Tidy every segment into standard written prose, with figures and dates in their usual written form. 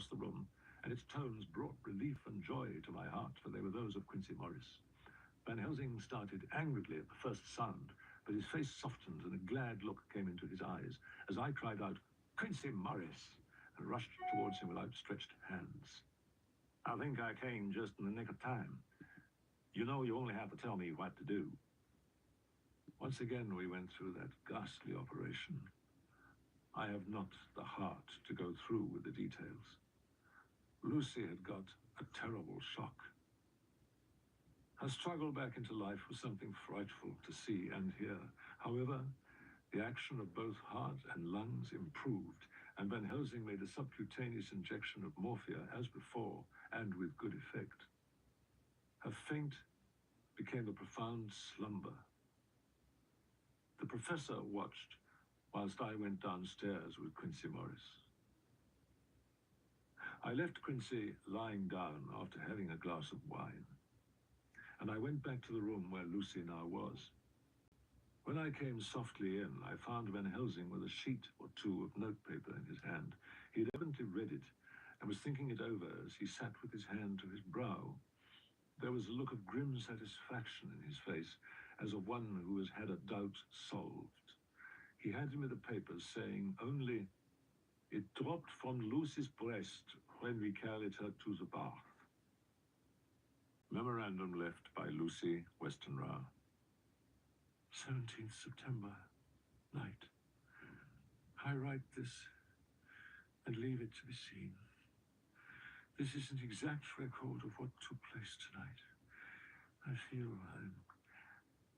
across the room, and its tones brought relief and joy to my heart, for they were those of Quincy Morris. Van Helsing started angrily at the first sound, but his face softened and a glad look came into his eyes as I cried out, "Quincy Morris!" and rushed towards him with outstretched hands. "I think I came just in the nick of time. You know you only have to tell me what to do." Once again we went through that ghastly operation. I have not the heart to go through with the details. Lucy had got a terrible shock. Her struggle back into life was something frightful to see and hear. However, the action of both heart and lungs improved, and Van Helsing made a subcutaneous injection of morphia as before, and with good effect. Her faint became a profound slumber. The professor watched whilst I went downstairs with Quincy Morris. I left Quincy lying down after having a glass of wine, and I went back to the room where Lucy now was. When I came softly in, I found Van Helsing with a sheet or two of notepaper in his hand. He had evidently read it and was thinking it over as he sat with his hand to his brow. There was a look of grim satisfaction in his face, as of one who has had a doubt solved. He handed me the papers, saying only, "It dropped from Lucy's breast when we carried her to the bath." Memorandum left by Lucy Westenra. 17th September, night. I write this and leave it to be seen. This is an exact record of what took place tonight. I feel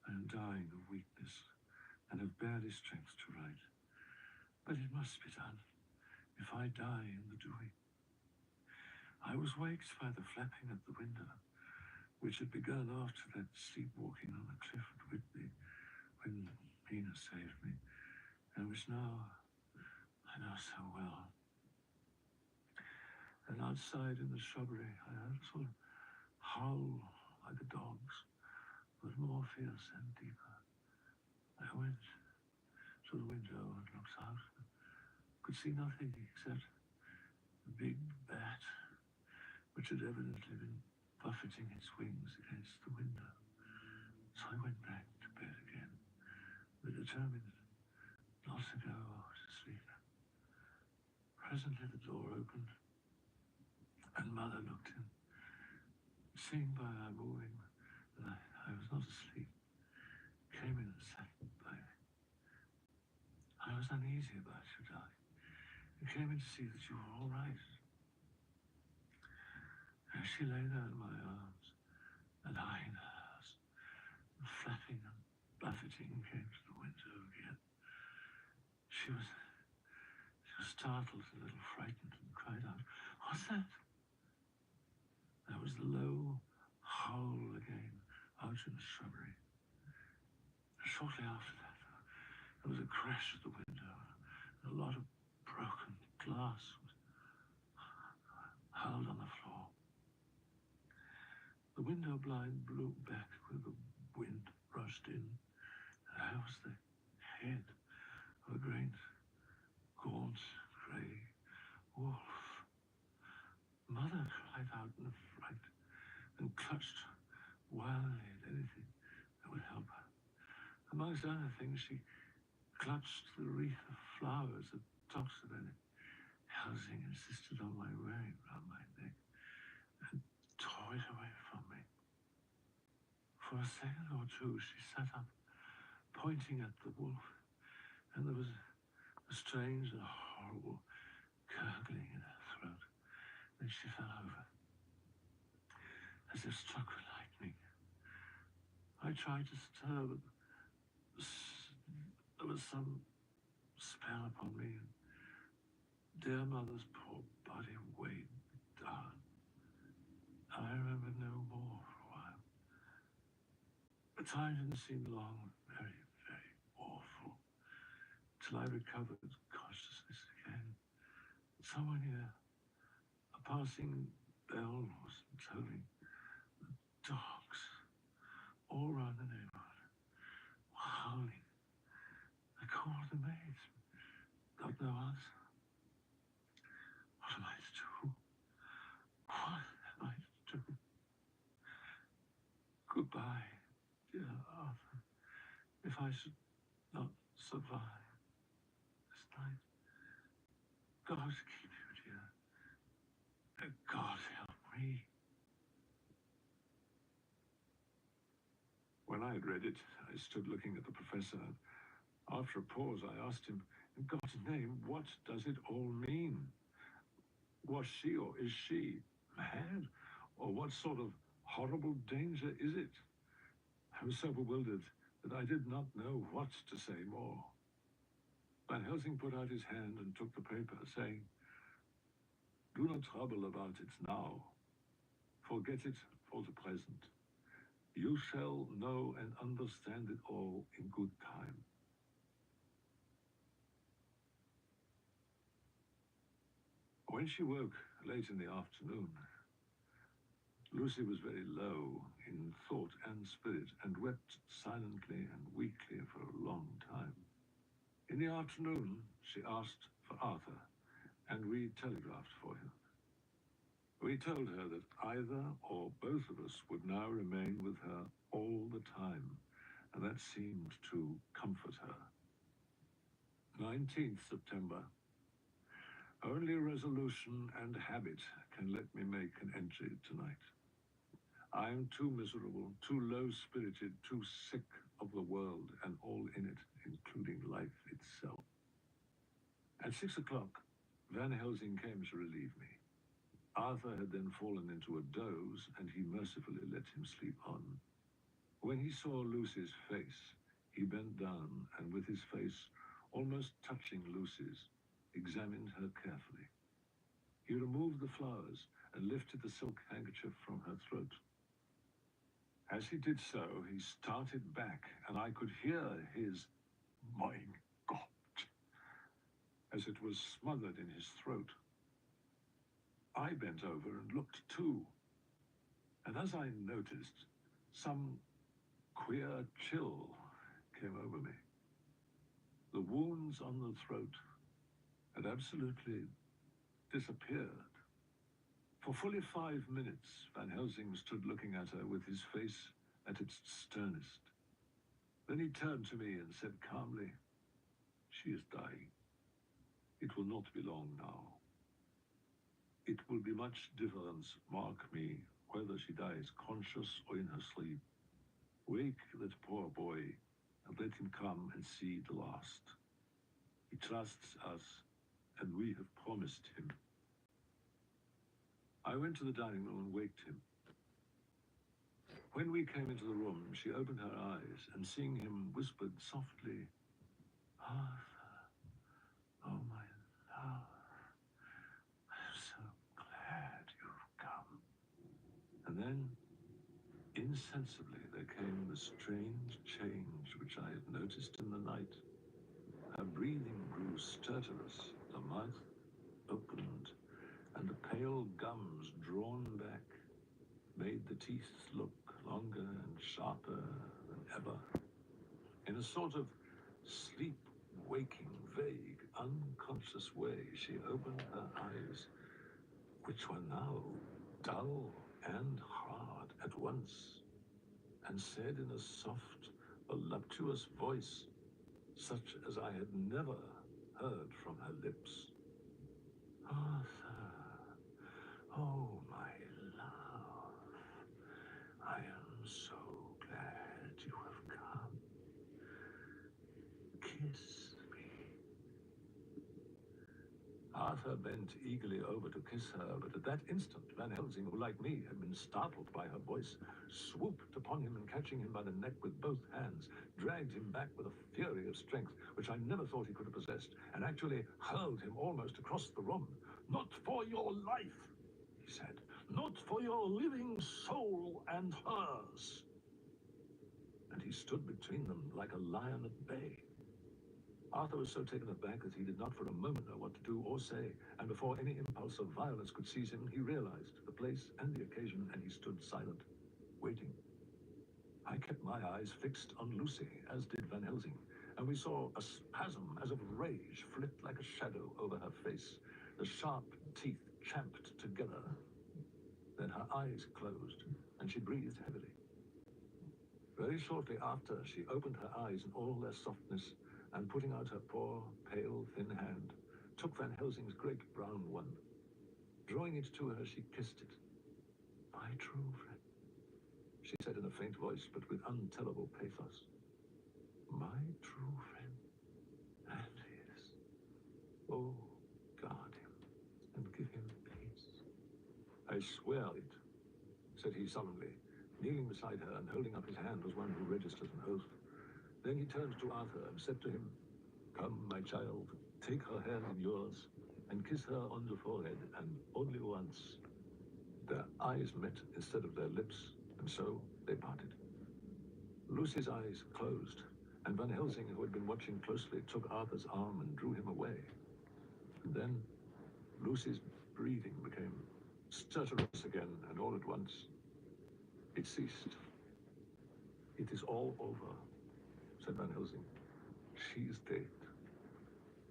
I'm dying of weakness and have barely strength to write. But it must be done, if I die in the doing. I was waked by the flapping at the window, which had begun after that sleepwalking on the cliff at Whitby, when Mina saved me, and which now I know so well. And outside in the shrubbery, I heard a sort of howl like a dog's, but more fierce and deeper. I went to the window and looked out. Could see nothing except a big bat, which had evidently been buffeting its wings against the window. So I went back to bed again, but determined not to go to sleep. Presently the door opened, and Mother looked in. Seeing by my moving that I was not asleep, came in and sat by me. I was uneasy about you, darling. I came in to see that you were all right. As she lay there in my arms, and I in hers, and flapping and buffeting came to the window again. She was startled, a little frightened, and cried out, "What's that?" There was the low howl again out in the shrubbery. Shortly after that, there was a crash at the window, and a lot of broken glass was hurled on the floor. The window blind blew back where the wind rushed in, and I was the head of a great, gaunt, grey wolf. Mother cried out in affright and clutched wildly at anything that would help her. Amongst other things, she clutched the wreath of flowers that Dr. Van Helsing insisted on my wearing round my neck, and tore it away from me. For a second or two, she sat up, pointing at the wolf, and there was a strange and horrible gurgling in her throat. Then she fell over, as if struck with lightning. I tried to stir, but there was some spell upon me, and dear Mother's poor body weighed me down. I remember no more for a while. The time didn't seem long, very, very awful, till I recovered consciousness again. Somewhere near, a passing bell was tolling. The dogs all round the neighborhood were howling. I called the maids, got no answer. What am I to do? I should not survive this night. God keep you, dear. God help me. When I had read it, I stood looking at the professor. After a pause, I asked him, in God's name, what does it all mean? Was she or is she mad? Or what sort of horrible danger is it? I was so bewildered that I did not know what to say more. Van Helsing put out his hand and took the paper, saying, "Do not trouble about it now. Forget it for the present. You shall know and understand it all in good time." When she woke late in the afternoon, Lucy was very low in thought and spirit and wept silently and weakly for a long time. In the afternoon, she asked for Arthur, and we telegraphed for him. We told her that either or both of us would now remain with her all the time, and that seemed to comfort her. 19th September. Only resolution and habit can let me make an entry tonight. I am too miserable, too low-spirited, too sick of the world and all in it, including life itself. At 6 o'clock, Van Helsing came to relieve me. Arthur had then fallen into a doze, and he mercifully let him sleep on. When he saw Lucy's face, he bent down and with his face almost touching Lucy's, examined her carefully. He removed the flowers and lifted the silk handkerchief from her throat. As he did so, he started back, and I could hear his "Mein Gott" as it was smothered in his throat. I bent over and looked too, and as I noticed, some queer chill came over me. The wounds on the throat had absolutely disappeared. For fully 5 minutes, Van Helsing stood looking at her with his face at its sternest. Then he turned to me and said calmly, "She is dying. It will not be long now. It will be much difference, mark me, whether she dies conscious or in her sleep. Wake that poor boy and let him come and see the last. He trusts us, and we have promised him." I went to the dining room and waked him. When we came into the room, she opened her eyes and, seeing him, whispered softly, "Arthur, oh my love, I'm so glad you've come." And then, insensibly, there came the strange change which I had noticed in the night. Her breathing grew stertorous, the mouth opened, and the pale gums, drawn back, made the teeth look longer and sharper than ever. In a sort of sleep-waking, vague, unconscious way, she opened her eyes, which were now dull and hard at once, and said in a soft, voluptuous voice, such as I had never heard from her lips, "Arthur, oh my love, I am so glad you have come. Kiss me." Arthur bent eagerly over to kiss her, but at that instant Van Helsing, who like me had been startled by her voice, swooped upon him and, catching him by the neck with both hands, dragged him back with a fury of strength which I never thought he could have possessed, and actually hurled him almost across the room. "Not for your life," he said. "Not for your living soul and hers." And he stood between them like a lion at bay. Arthur was so taken aback that he did not for a moment know what to do or say, and before any impulse of violence could seize him, he realized the place and the occasion, and he stood silent, waiting. I kept my eyes fixed on Lucy, as did Van Helsing, and we saw a spasm as of rage flit like a shadow over her face. The sharp teeth champed together. Then her eyes closed, and she breathed heavily. Very shortly after, she opened her eyes in all their softness, and putting out her poor, pale, thin hand, took Van Helsing's great brown one. Drawing it to her, she kissed it. "My true friend," she said in a faint voice, but with untellable pathos. "My true friend, and his. Oh, guard him, and give him peace." "I swear it," said he sullenly, kneeling beside her and holding up his hand as one who registers an oath. Then he turned to Arthur and said to him, "Come, my child, take her hand in yours, and kiss her on the forehead, and only once." Their eyes met instead of their lips, and so they parted. Lucy's eyes closed, and Van Helsing, who had been watching closely, took Arthur's arm and drew him away. And then Lucy's breathing became stertorous again, and all at once it ceased. "It is all over," said Van Helsing. "She is dead."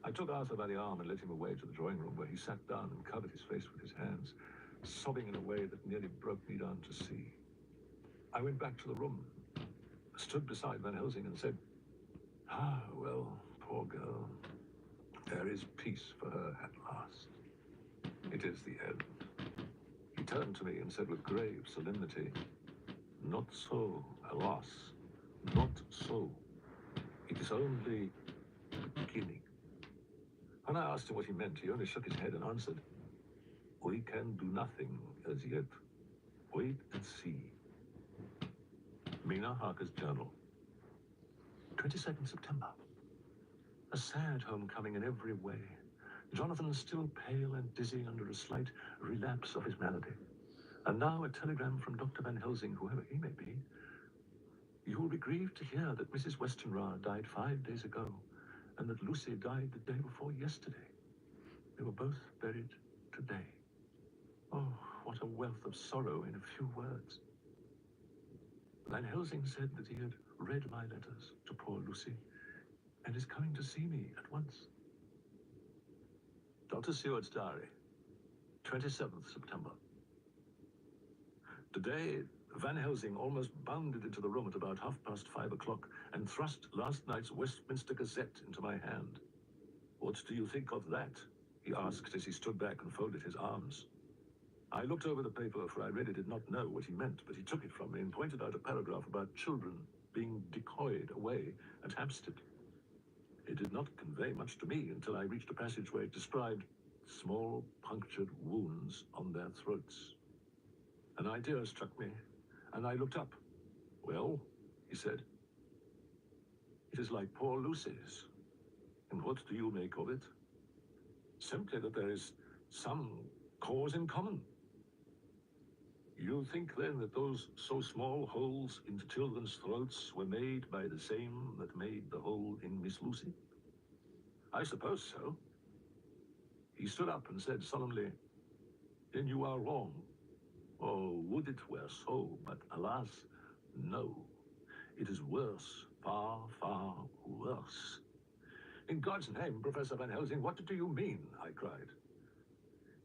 I took Arthur by the arm and led him away to the drawing room, where he sat down and covered his face with his hands, sobbing in a way that nearly broke me down to see. I went back to the room, stood beside Van Helsing and said, "Ah, well, poor girl. There is peace for her at last. It is the end." He turned to me and said with grave solemnity, "Not so, alas, not so. It is only the beginning." When I asked him what he meant, he only shook his head and answered, "We can do nothing as yet. Wait and see." Mina Harker's journal. 22nd September. A sad homecoming in every way. Jonathan still pale and dizzy under a slight relapse of his malady. And now a telegram from Dr. Van Helsing, whoever he may be. "You will be grieved to hear that Mrs. Westenra died 5 days ago, and that Lucy died the day before yesterday. They were both buried today." Oh, what a wealth of sorrow in a few words. Van Helsing said that he had read my letters to poor Lucy, and is coming to see me at once. Dr. Seward's diary, 27th September. Today, Van Helsing almost bounded into the room at about 5:30 and thrust last night's Westminster Gazette into my hand. "What do you think of that?" he asked as he stood back and folded his arms. I looked over the paper, for I really did not know what he meant, but he took it from me and pointed out a paragraph about children being decoyed away at Hampstead. It did not convey much to me until I reached a passage where it described small punctured wounds on their throats. An idea struck me, and I looked up. "Well," he said, "it is like poor Lucy's. And what do you make of it?" "Simply that there is some cause in common." "You think, then, that those so small holes into children's throats were made by the same that made the hole in Miss Lucy?" "I suppose so." He stood up and said solemnly, "Then you are wrong. Oh, would it were so, but alas, no. It is worse, far, far worse." "In God's name, Professor Van Helsing, what do you mean?" I cried.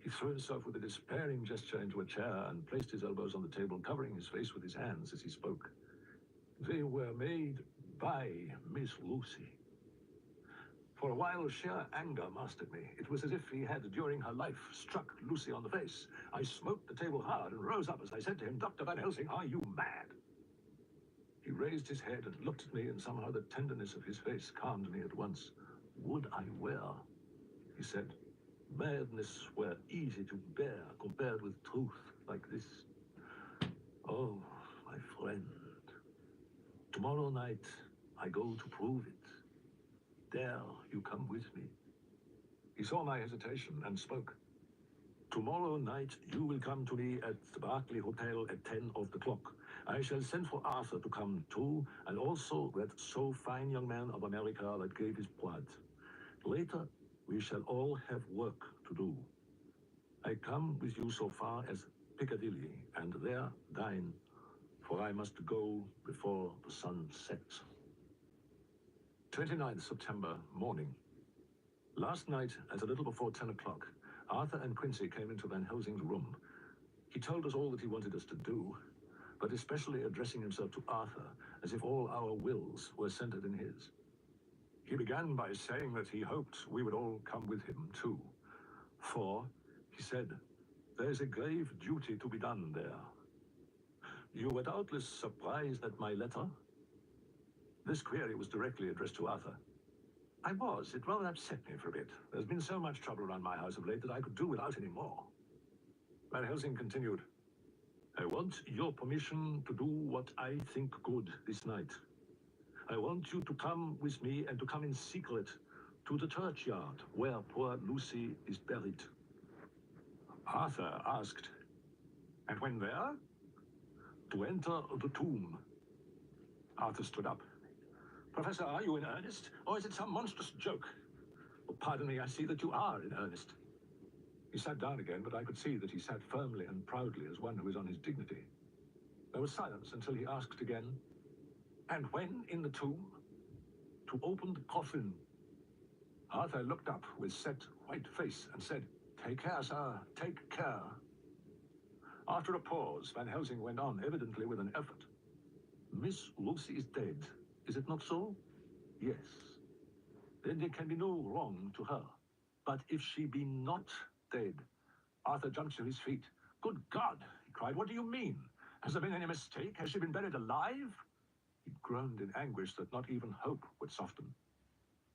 He threw himself with a despairing gesture into a chair and placed his elbows on the table, covering his face with his hands as he spoke. "They were made by Miss Lucy." For a while, sheer anger mastered me. It was as if he had, during her life, struck Lucy on the face. I smote the table hard and rose up as I said to him, "Dr. Van Helsing, are you mad?" He raised his head and looked at me, and somehow the tenderness of his face calmed me at once. "Would I were," he said, "madness were easy to bear compared with truth like this. Oh, my friend, tomorrow night I go to prove it. Dare you come with me?" He saw my hesitation and spoke. "Tomorrow night you will come to me at the Berkeley Hotel at 10 of the clock. I shall send for Arthur to come too, and also that so fine young man of America that gave his blood. Later, we shall all have work to do. I come with you so far as Piccadilly, and there dine, for I must go before the sun sets." 29th September, morning. Last night, at a little before 10 o'clock, Arthur and Quincy came into Van Helsing's room. He told us all that he wanted us to do. but especially addressing himself to Arthur, as if all our wills were centered in his. He began by saying that he hoped we would all come with him, too. For, he said, there is a grave duty to be done there. You were doubtless surprised at my letter? This query was directly addressed to Arthur. I was. It rather upset me for a bit. There's been so much trouble around my house of late that I could do without any more. Van Helsing continued, I want your permission to do what I think good this night. I want you to come with me and to come in secret to the churchyard where poor Lucy is buried. Arthur asked, and when there? To enter the tomb. Arthur stood up. Professor, are you in earnest, or is it some monstrous joke? Oh, pardon me, I see that you are in earnest. He sat down again, but I could see that he sat firmly and proudly as one who is on his dignity. There was silence until he asked again, and when in the tomb? To open the coffin. Arthur looked up with set, white face and said, Take care, sir, take care. After a pause, Van Helsing went on, evidently with an effort. Miss Lucy is dead, is it not so? Yes. Then there can be no wrong to her. But if she be not dead? Arthur jumped to his feet. Good God, he cried, what do you mean? Has there been any mistake? Has she been buried alive? He groaned in anguish that not even hope would soften.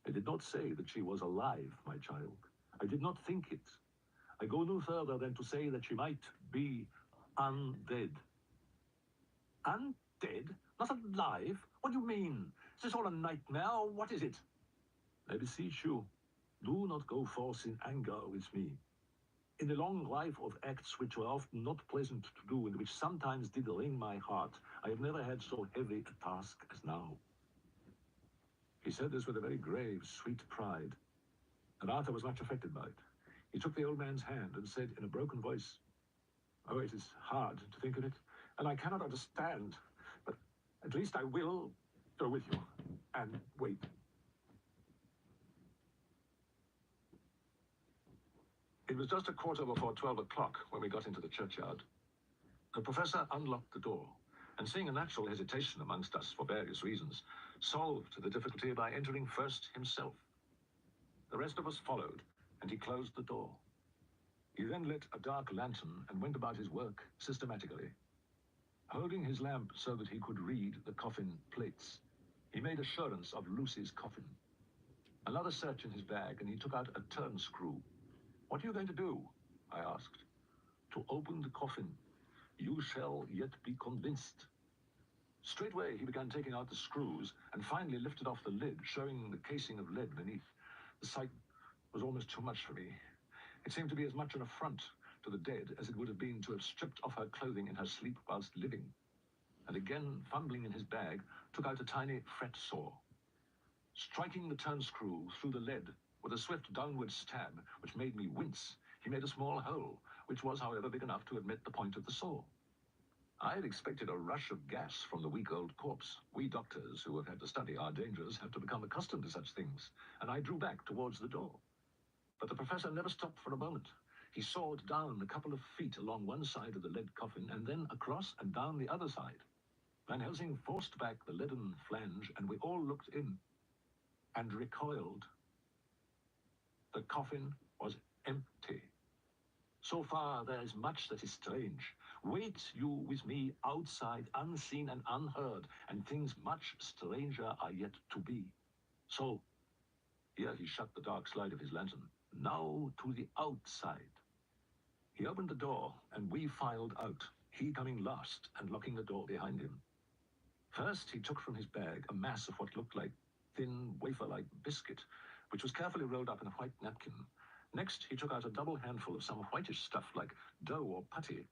I did not say that she was alive, my child. I did not think it. I go no further than to say that she might be undead. Undead? Not alive? What do you mean? Is this all a nightmare, or what is it? I beseech you, do not go forth in anger with me. In the long life of acts which were often not pleasant to do, and which sometimes did wring my heart, I have never had so heavy a task as now. He said this with a very grave, sweet pride, and Arthur was much affected by it. He took the old man's hand and said in a broken voice, Oh, it is hard to think of it, and I cannot understand, but at least I will go with you and wait. It was just a quarter before 12 o'clock when we got into the churchyard. The professor unlocked the door, and seeing a natural hesitation amongst us for various reasons, solved the difficulty by entering first himself. The rest of us followed, and he closed the door. He then lit a dark lantern and went about his work systematically. Holding his lamp so that he could read the coffin plates, he made assurance of Lucy's coffin. Another search in his bag, and he took out a turn screw. What are you going to do? I asked. To open the coffin. You shall yet be convinced. Straightway he began taking out the screws and finally lifted off the lid, showing the casing of lead beneath. The sight was almost too much for me. It seemed to be as much an affront to the dead as it would have been to have stripped off her clothing in her sleep whilst living. And again, fumbling in his bag, took out a tiny fret saw. Striking the turn screw through the lead with a swift downward stab, which made me wince, he made a small hole, which was, however, big enough to admit the point of the saw. I had expected a rush of gas from the weak old corpse. We doctors, who have had to study our dangers, have to become accustomed to such things, and I drew back towards the door. But the professor never stopped for a moment. He sawed down a couple of feet along one side of the lead coffin, and then across and down the other side. Van Helsing forced back the leaden flange, and we all looked in, and recoiled. The coffin was empty. So far, there is much that is strange. Wait you with me outside, unseen and unheard, and things much stranger are yet to be. So, here he shut the dark slide of his lantern. Now to the outside. He opened the door, and we filed out, he coming last and locking the door behind him. First, he took from his bag a mass of what looked like thin, wafer-like biscuit, which was carefully rolled up in a white napkin. Next, he took out a double handful of some whitish stuff like dough or putty.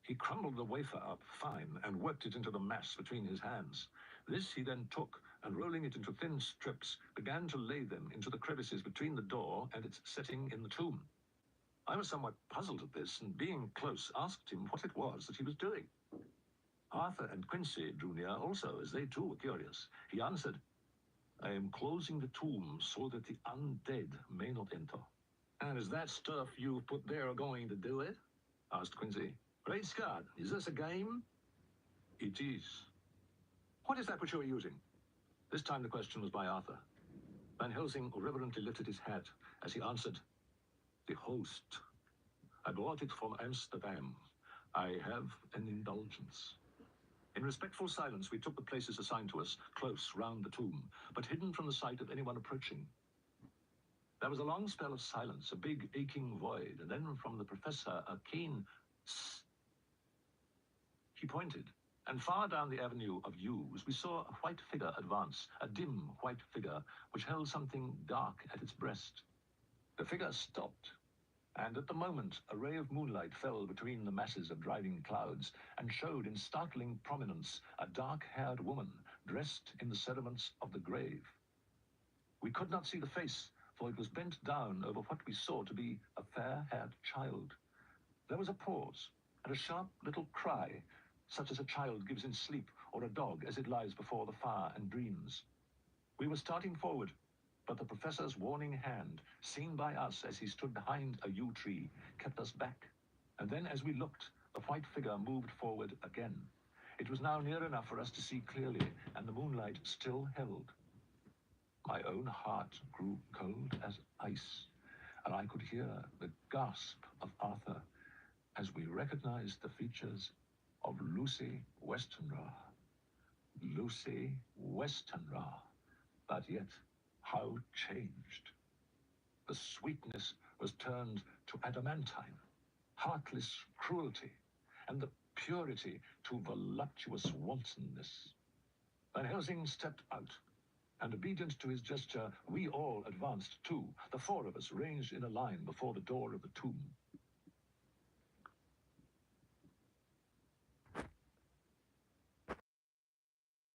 He crumbled the wafer up fine and worked it into the mass between his hands. This he then took, and rolling it into thin strips, began to lay them into the crevices between the door and its setting in the tomb. I was somewhat puzzled at this, and being close, asked him what it was that he was doing. Arthur and Quincy drew near also, as they too were curious. He answered, I am closing the tomb so that the undead may not enter. And is that stuff you've put there going to do it? Asked Quincy. Great Scott, is this a game? It is. What is that which you are using? This time the question was by Arthur. Van Helsing reverently lifted his hat as he answered, "The host. I brought it from Amsterdam. I have an indulgence." In respectful silence, we took the places assigned to us, close round the tomb, but hidden from the sight of anyone approaching. There was a long spell of silence, a big aching void, and then from the professor, a keen "Sss." He pointed, and far down the avenue of yews we saw a white figure advance, a dim white figure which held something dark at its breast. The figure stopped, and at the moment a ray of moonlight fell between the masses of driving clouds and showed in startling prominence a dark-haired woman dressed in the cerements of the grave. We could not see the face, for it was bent down over what we saw to be a fair-haired child. There was a pause, and a sharp little cry, such as a child gives in sleep, or a dog as it lies before the fire and dreams. We were starting forward, but the professor's warning hand, seen by us as he stood behind a yew tree, kept us back. And then as we looked, the white figure moved forward again. It was now near enough for us to see clearly, and the moonlight still held. My own heart grew cold as ice, and I could hear the gasp of Arthur as we recognized the features of Lucy Westenra. Lucy Westenra. But yet, how changed. The sweetness was turned to adamantine, heartless cruelty, and the purity to voluptuous wantonness. Van Helsing stepped out, and obedient to his gesture, we all advanced too, the four of us ranged in a line before the door of the tomb.